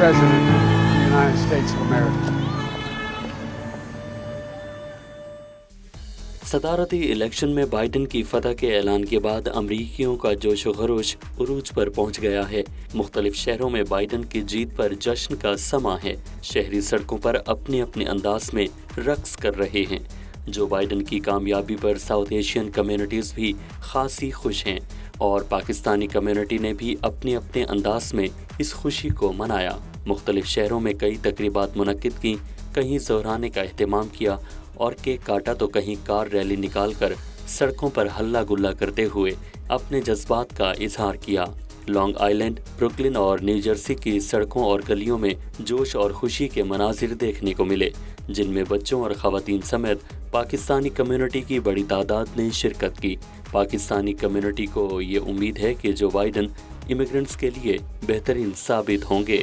President of the United States of America. सदारती election में Biden की फतह के ऐलान के बाद अमरीकियों का जोश व खरोश उरूज पर पहुंच गया है। मुख्तलिफ शहरों में बाइडन की जीत पर जश्न का समा है। शहरी सड़कों पर अपने अपने अंदाज में रक्स कर रहे हैं। जो बाइडन की कामयाबी पर साउथ एशियन कम्युनिटीज़ भी खासी खुश हैं और पाकिस्तानी कम्युनिटी ने भी अपने अपने अंदाज में इस खुशी को मनाया। मुख्तलिफ शहरों में कई तकरीबात मुनक्किद की, कहीं ज़ोहराने का एहतमाम किया और केक काटा तो कहीं कार रैली निकालकर सड़कों पर हल्ला गुल्ला करते हुए अपने जज्बात का इजहार किया। लॉन्ग आइलैंड, ब्रुकलिन और न्यू जर्सी की सड़कों और गलियों में जोश और खुशी के मनाजिर देखने को मिले, जिनमें बच्चों और ख़वातीन समेत पाकिस्तानी कम्युनिटी की बड़ी तादाद ने शिरकत की। पाकिस्तानी कम्युनिटी को ये उम्मीद है कि जो बाइडन इमिग्रेंट्स के लिए बेहतरीन साबित होंगे।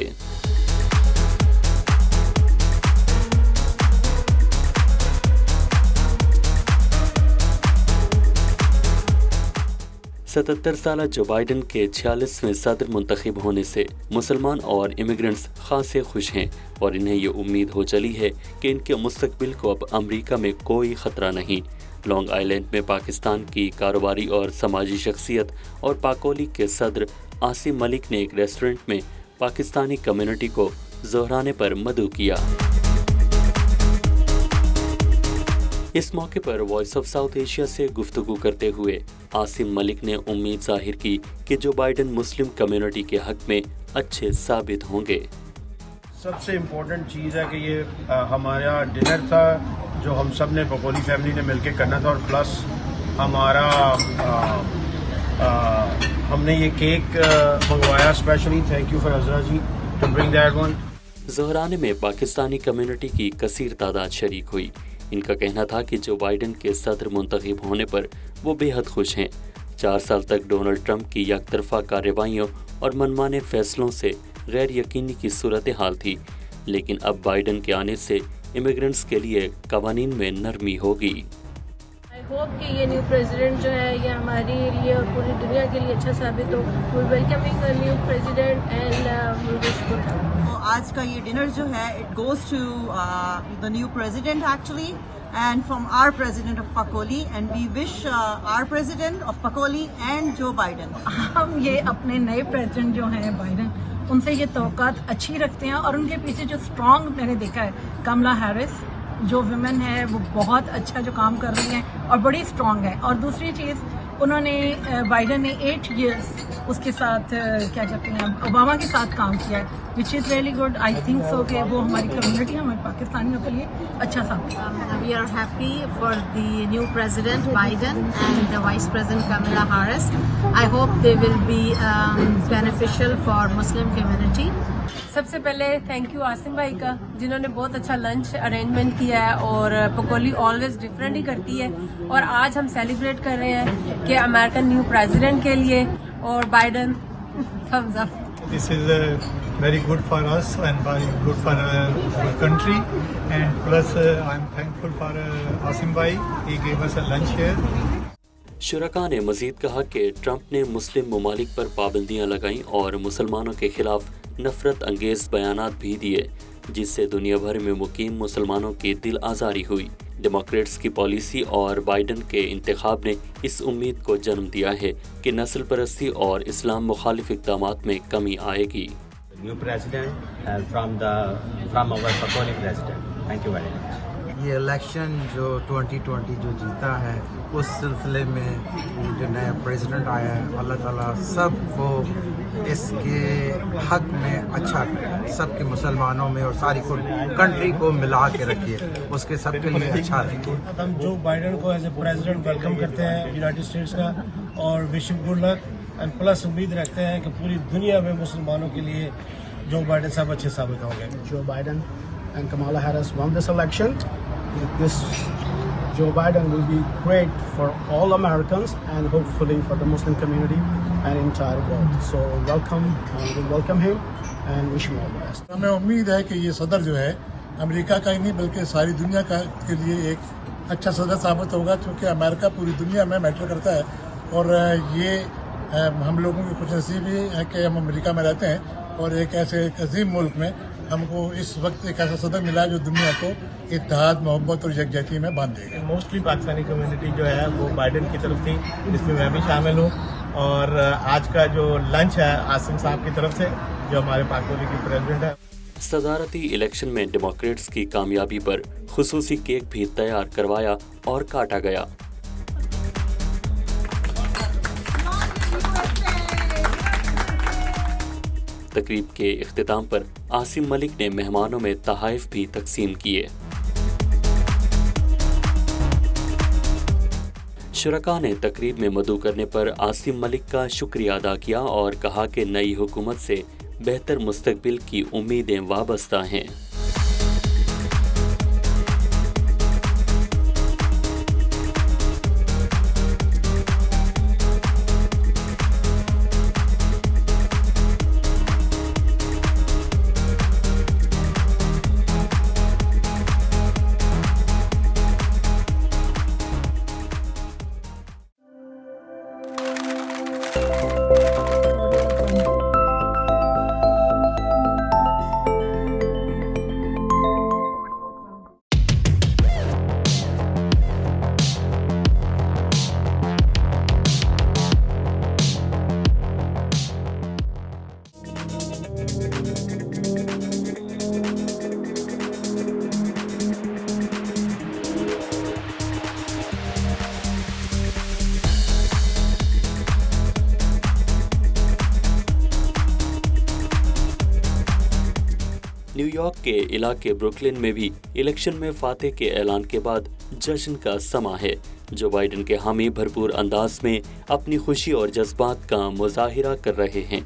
सतहत्तर साल जो बाइडन के 46वें सदर मुंतखब होने से मुसलमान और इमिग्रेंट्स खासे खुश हैं और इन्हें ये उम्मीद हो चली है कि इनके मुस्तकबिल को अब अमेरिका में कोई ख़तरा नहीं। लॉन्ग आइलैंड में पाकिस्तान की कारोबारी और समाजी शख्सियत और पाकोली के सदर आसिम मलिक ने एक रेस्टोरेंट में पाकिस्तानी कम्युनिटी को ज़ोहराने पर मदऊ किया। इस मौके पर वॉइस ऑफ साउथ एशिया से गुफ्तगू करते हुए आसिम मलिक ने उम्मीद जाहिर की कि जो बाइडन मुस्लिम कम्युनिटी के हक में अच्छे साबित होंगे। सबसे इम्पोर्टेंट चीज़ है कि ये हमारा डिनर था जो हम सब ने पकोली फैमिली ने मिलकर करना था, और प्लस हमारा हमने ये केक मंगवाया specially. Thank you for Azra ji to bring that one. ज़ोहराने में पाकिस्तानी कम्युनिटी की कसीर तादाद शरीक हुई। इनका कहना था कि जो बाइडन के सदर मुंतखब होने पर वो बेहद खुश हैं। 4 साल तक डोनाल्ड ट्रंप की यकतरफा कार्रवाइयों और मनमाने फैसलों से गैर यकीनी की सूरत हाल थी, लेकिन अब बाइडन के आने से इमिग्रेंट्स के लिए कवानीन में नरमी होगी। आई होप कि ये न्यू प्रेसिडेंट जो है ये हमारे लिए और पूरी दुनिया के लिए अच्छा साबित हो। We welcoming the new president and we wish good health. आज का ये डिनर जो है it goes to the new president actually and from our president of Pakoli, and we wish our president of Pakoli and Joe Biden. हम ये अपने नए president जो हैं बाइडन, उनसे ये तवक्कात अच्छी रखते हैं और उनके पीछे जो स्ट्रॉन्ग मैंने देखा है कमला हैरिस जो विमेन है वो बहुत अच्छा जो काम कर रही हैं और बड़ी स्ट्रॉन्ग है। और दूसरी चीज़ उन्होंने बाइडन ने 8 years उसके साथ क्या कहते हैं ओबामा के साथ काम किया है, which is really good. I think so कि वो हमारी कम्युनिटी हमारे पाकिस्तानियों के लिए अच्छा साबित है। We are happy for the new president Biden and the vice president Kamala Harris. I hope they will be beneficial for Muslim community. सबसे पहले थैंक यू आसिम भाई का, जिन्होंने बहुत अच्छा लंच अरेंजमेंट किया है और पकोली ऑलवेज डिफरेंट ही करती है। और आज हम सेलिब्रेट कर रहे हैं कि अमेरिकन न्यू प्रेसिडेंट के लिए और Biden thumbs up. This is very good for us and very good for our country, and plus I'm thankful for Asim bhai. He gave us a lunch here. शुरका ने मजीद कहा कि Trump ने मुस्लिम ममालिक पर पाबंदियां लगाईं और मुसलमानों के खिलाफ नफरत अंगेज बयानात भी दिए, जिससे दुनिया भर में मुकीम मुसलमानों की दिल आज़ारी हुई। डेमोक्रेट्स की पॉलिसी और बाइडन के इंतखाब ने इस उम्मीद को जन्म दिया है कि नस्ल परस्ती और इस्लाम मुखालिफ इक़दामात में कमी आएगी। New president from our Pakoli president. Thank you very much. ये इलेक्शन जो 2020 जो जीता है उस सिलसिले में जो नया प्रेसिडेंट आया है, अल्लाह ताला सबको इसके हक में अच्छा करे, सबके मुसलमानों में और सारी कंट्री को मिला के रखिए, उसके सबके लिए अच्छा रखिए। हम जो बाइडन को एज ए प्रेसिडेंट वेलकम करते हैं यूनाइटेड स्टेट्स का और wish him good luck, and plus उम्मीद रखते हैं कि पूरी दुनिया में मुसलमानों के लिए जो बाइडन साहब अच्छे साबित होंगे। Joe Biden and Kamala Harris won this election. This Joe Biden will be great for all Americans and hopefully for the Muslim community and entire world. So we welcome him and wish him all the best. हमें उम्मीद है कि ये सदर जो है America का ही नहीं बल्कि सारी दुनिया का के लिए एक अच्छा सदर साबित होगा, क्योंकि अमेरिका पूरी दुनिया में मैटर करता है और ये हम लोगों की खुशनसीबी है कि हम अमेरिका में रहते हैं اور ایک ایسے ایک عظیم ملک میں ہم کو اس وقت ایک ایسا صدر ملا جو دنیا کو اتحاد محبت اور یکجہتی میں باندھے گا. موسٹلی پاکستانی کمیونٹی جو ہے وہ بائیڈن کی طرف تھی، جس میں بھی شامل ہوں، اور آج کا جو لنچ ہے عاصم صاحب کی طرف سے جو ہمارے پاکولی کی پریزیڈنٹ ہے. صدارتی الیکشن میں ڈیموکریٹس کی کامیابی پر خصوصی کیک بھی تیار کروایا اور کاٹا گیا. تقریب کے اختتام پر عاصم ملک نے مہمانوں میں تحائف بھی تقسیم کیے. شرکاء نے تقریب میں مدعو کرنے پر عاصم ملک کا شکریہ ادا کیا اور کہا کہ نئی حکومت سے بہتر مستقبل کی امیدیں وابستہ ہیں. نیو یارک کے علاقے بروکلن میں بھی الیکشن میں فاتح کے اعلان کے بعد جشن کا سما ہے. جو بائیڈن کے حامی بھرپور انداز میں اپنی خوشی اور جذبات کا مظاہرہ کر رہے ہیں.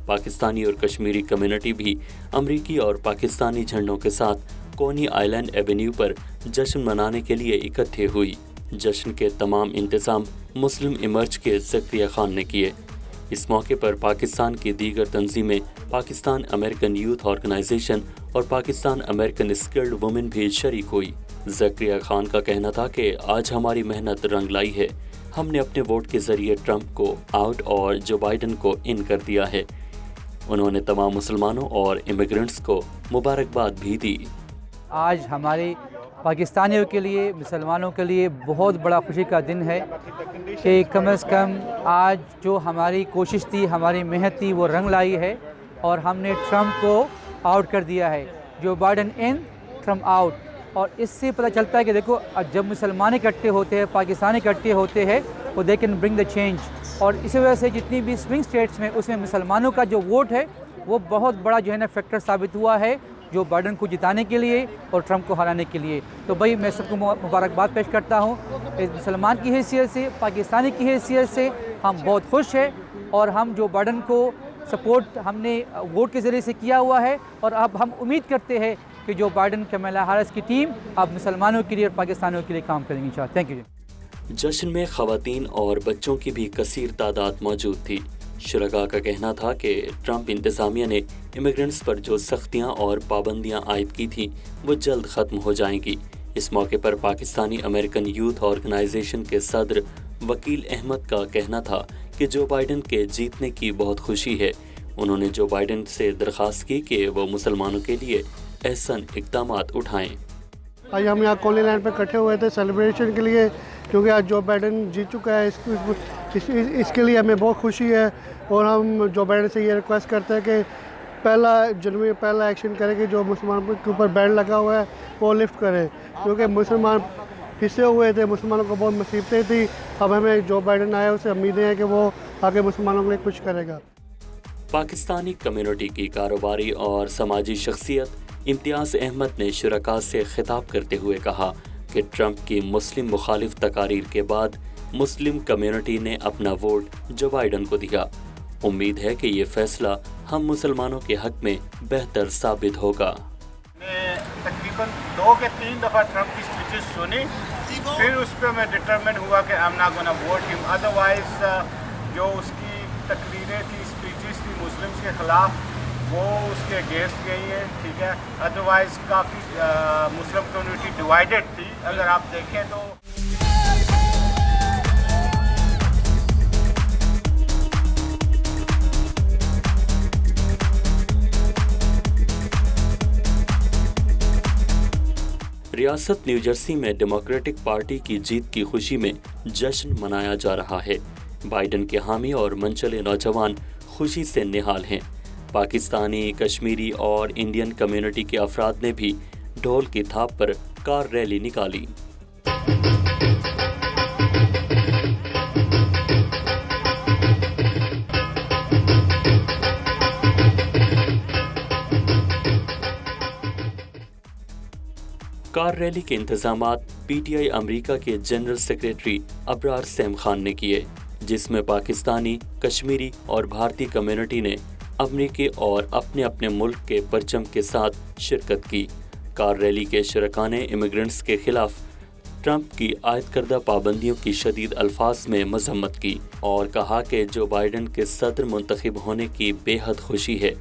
پاکستانی اور کشمیری کمیونٹی بھی امریکی اور پاکستانی جھنڈوں کے ساتھ کونی آئی لینڈ ایونیو پر جشن منانے کے لیے اکٹھے ہوئی. جشن کے تمام انتظام مسلم ایمرج کے زکریا خان نے کیے. اس موقع پر پاکستان کی دیگر تنظیمیں، پاکستان امریکن یوتھ آرگنائزیشن اور پاکستان امریکن اسکلڈ وومن بھی شریک ہوئی. زکریا خان کا کہنا تھا کہ آج ہماری محنت رنگ لائی ہے. ہم نے اپنے ووٹ کے ذریعے ٹرمپ کو آؤٹ اور جو بائیڈن کو ان کر دیا ہے. انہوں نے تمام مسلمانوں اور امیگرنٹس کو مبارکباد بھی دی. آج ہمارے پاکستانیوں کے لیے، مسلمانوں کے لیے بہت بڑا خوشی کا دن ہے کہ کم از کم آج جو ہماری کوشش تھی، ہماری محنت تھی، وہ رنگ لائی ہے اور ہم نے ٹرمپ کو آؤٹ کر دیا ہے. جو بائیڈن ان، ٹرمپ آؤٹ. اور اس سے پتہ چلتا ہے کہ دیکھو جب مسلمان اکٹھے ہوتے ہیں، پاکستانی اکٹھے ہوتے ہیں، وہ they can bring the change. اور اسی وجہ سے جتنی بھی سوئنگ اسٹیٹس میں اس میں مسلمانوں کا جو ووٹ ہے وہ بہت بڑا جو ہے نا فیکٹر ثابت ہوا ہے جو بائیڈن کو جتانے کے لیے اور ٹرمپ کو ہرانے کے لیے. تو بھائی میں سب کو مبارکباد پیش کرتا ہوں. مسلمان کی حیثیت سے، پاکستانی کی حیثیت سے ہم بہت خوش ہیں اور ہم جو بائیڈن کو سپورٹ ہم نے ووٹ کے ذریعے سے کیا ہوا ہے اور اب ہم امید کرتے ہیں کہ جو بائیڈن کمیلا ہیرس کی ٹیم اب مسلمانوں کے لیے اور پاکستانیوں کے لیے کام کریں گے انشاءاللہ. Thank you. جشن میں خواتین اور بچوں کی بھی کثیر تعداد موجود تھی. شرکاء کا کہنا تھا کہ ٹرمپ انتظامیہ نے امیگرنٹس پر جو سختیاں اور پابندیاں عائد کی تھیں وہ جلد ختم ہو جائیں گی. اس موقع پر پاکستانی امریکن یوتھ آرگنائزیشن کے صدر وکیل احمد کا کہنا تھا کہ جو بائیڈن کے جیتنے کی بہت خوشی ہے. انہوں نے جو بائیڈن سے درخواست کی کہ وہ مسلمانوں کے لیے احسن اقدامات اٹھائیں. آج ہم یہاں کونی لینڈ پہ اکٹھے ہوئے تھے سیلیبریشن کے لیے، کیونکہ آج جو بائیڈن جیت چکا ہے. اس کے لیے ہمیں بہت خوشی ہے اور ہم جو بائیڈن سے یہ ریکویسٹ کرتے ہیں کہ پہلا ایکشن کرے کہ جو مسلمانوں کے اوپر بین لگا ہوا ہے وہ لفٹ کرے، کیونکہ مسلمان پھنسے ہوئے تھے، مسلمانوں کو بہت مصیبتیں تھیں. اب ہمیں جو بائیڈن آیا اس سے امیدیں ہیں کہ وہ آگے مسلمانوں کے لیے کچھ کرے گا. پاکستانی کمیونٹی کی کاروباری اور سماجی شخصیت امتیاز احمد نے شرکاء سے خطاب کرتے ہوئے کہا کہ ٹرمپ کی مسلم مخالف تقاریر کے بعد مسلم کمیونٹی نے اپنا ووٹ جو بائیڈن کو دیا. امید ہے کہ یہ فیصلہ ہم مسلمانوں کے حق میں بہتر ثابت ہوگا. میں تقریباً 2 کے 3 دفعہ ٹرمپ کی اسپیچز سنی، پھر اس پہ میں ڈٹرمن ہوا کہ I'm not gonna vote him. Otherwise جو اس کی تقریریں تھی، اسپیچز تھی مسلمس کے خلاف، وہ اس کے اگینسٹ گئی ہیں. ٹھیک ہے، ادروائز کافی مسلم کمیونٹی ڈیوائیڈڈ تھی. اگر آپ دیکھیں تو रियासत न्यू जर्सी में डेमोक्रेटिक पार्टी की जीत की खुशी में जश्न मनाया जा रहा है। बाइडन के हामी और मनचले नौजवान खुशी से निहाल हैं। पाकिस्तानी, कश्मीरी और इंडियन कम्युनिटी के अफराद ने भी ढोल की थाप पर कार रैली निकाली। कार रैली के इंतजामात पीटीआई अमेरिका के general secretary Abrar Sam Khan ने किए, जिसमें पाकिस्तानी, कश्मीरी और भारतीय कम्युनिटी ने अमेरिकी और अपने अपने मुल्क के परचम के साथ शिरकत की। कार रैली के शुरका ने इमिग्रेंट्स के खिलाफ ट्रंप की आयद करदा पाबंदियों की शदीद अल्फाज में मजम्मत की और कहा कि जो बाइडन के सदर मुंतखब होने की बेहद खुशी है।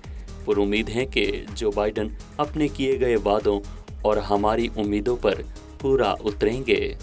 पर उम्मीद है कि जो बाइडन अपने किए गए वादों और हमारी उम्मीदों पर पूरा उतरेंगे।